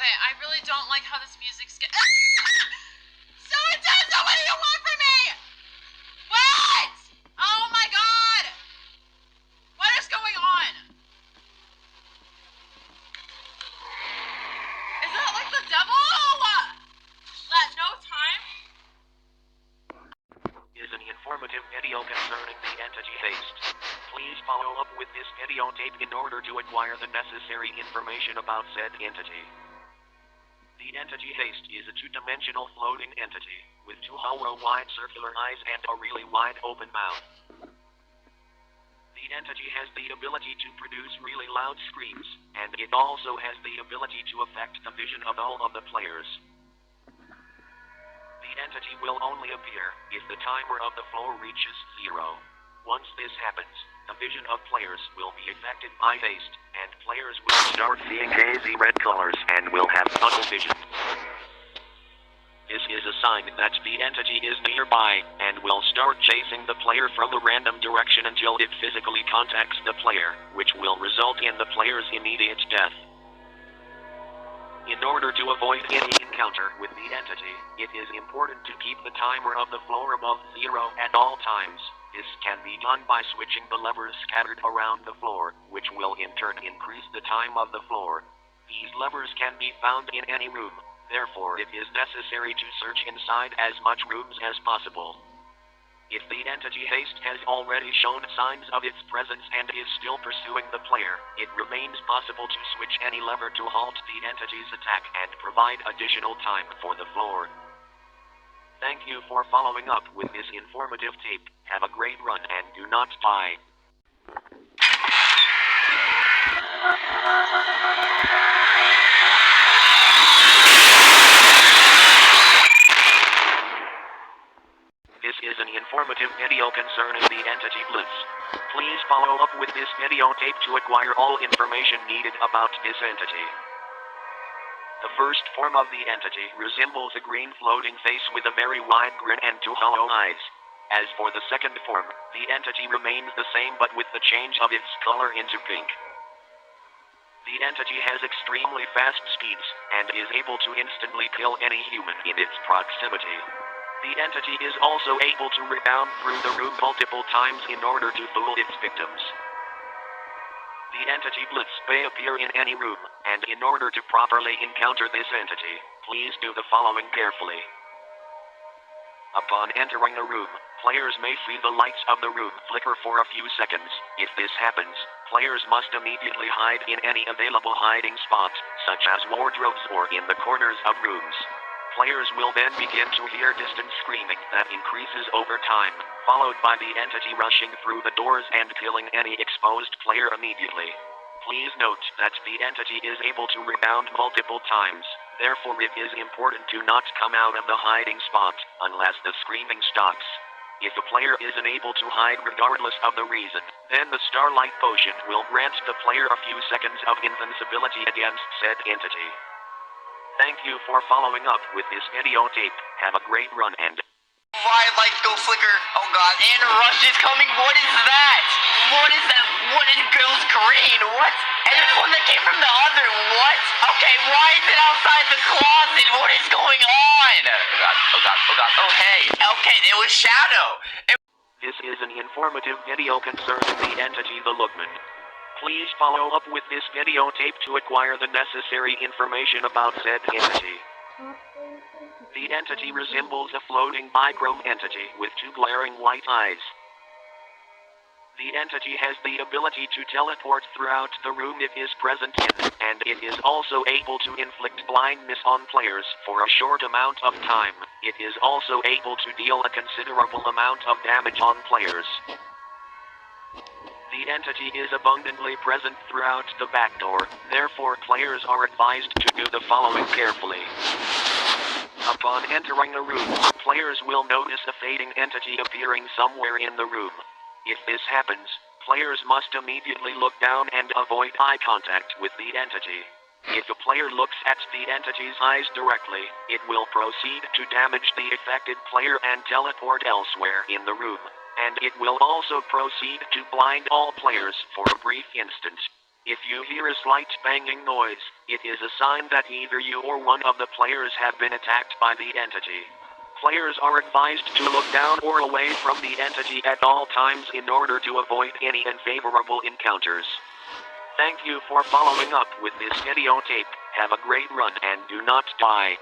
Okay, I really don't like how this music's so intense! What do you want from me? What? Oh my god! What is going on? Is that like the devil? That no time? Is an informative video concerning the entity faced. Please follow up with this video tape in order to acquire the necessary information about said entity. The entity faced is a two-dimensional floating entity, with two hollow wide circular eyes and a really wide open mouth. The entity has the ability to produce really loud screams, and it also has the ability to affect the vision of all of the players. The entity will only appear if the timer of the floor reaches 0. Once this happens, the vision of players will be affected by faced, and players will start seeing hazy red colors and will have tunnel vision. This is a sign that the entity is nearby, and will start chasing the player from a random direction until it physically contacts the player, which will result in the player's immediate death. In order to avoid any encounter with the entity, it is important to keep the timer of the floor above 0 at all times. This can be done by switching the levers scattered around the floor, which will in turn increase the time of the floor. These levers can be found in any room, therefore it is necessary to search inside as much rooms as possible. If the entity haste has already shown signs of its presence and is still pursuing the player, it remains possible to switch any lever to halt the entity's attack and provide additional time for the floor. Thank you for following up with this informative tape. Have a great run and do not die. This is an informative video concerning the entity Blitz. Please follow up with this video tape to acquire all information needed about this entity. The first form of the entity resembles a green floating face with a very wide grin and two hollow eyes. As for the second form, the entity remains the same but with the change of its color into pink. The entity has extremely fast speeds, and is able to instantly kill any human in its proximity. The entity is also able to rebound through the room multiple times in order to fool its victims. The entity Blitz may appear in any room, and in order to properly encounter this entity, please do the following carefully. Upon entering a room, players may see the lights of the room flicker for a few seconds. If this happens, players must immediately hide in any available hiding spot, such as wardrobes or in the corners of rooms. Players will then begin to hear distant screaming that increases over time, followed by the entity rushing through the doors and killing any exposed player immediately. Please note that the entity is able to rebound multiple times, therefore it is important to not come out of the hiding spot, unless the screaming stops. If the player is unable to hide regardless of the reason, then the Starlight Potion will grant the player a few seconds of invincibility against said entity. Thank you for following up with this video tape. Have a great run and... Why lights go flicker? Oh god, and a rush is coming. What is that? What is that? What is goes green? What? And there's one that came from the other. What? Okay, why is it outside the closet? What is going on? Oh god, oh god, oh god, oh hey. Okay, it was Shadow. This is an informative video concerning the entity the Lookman. Please follow up with this video tape to acquire the necessary information about said entity. The entity resembles a floating bichrome entity with two glaring white eyes. The entity has the ability to teleport throughout the room it is present in, and it is also able to inflict blindness on players for a short amount of time. It is also able to deal a considerable amount of damage on players. The entity is abundantly present throughout the backdoor, therefore players are advised to do the following carefully. Upon entering a room, players will notice a fading entity appearing somewhere in the room. If this happens, players must immediately look down and avoid eye contact with the entity. If a player looks at the entity's eyes directly, it will proceed to damage the affected player and teleport elsewhere in the room. And it will also proceed to blind all players for a brief instant. If you hear a slight banging noise, it is a sign that either you or one of the players have been attacked by the entity. Players are advised to look down or away from the entity at all times in order to avoid any unfavorable encounters. Thank you for following up with this video tape. Have a great run and do not die.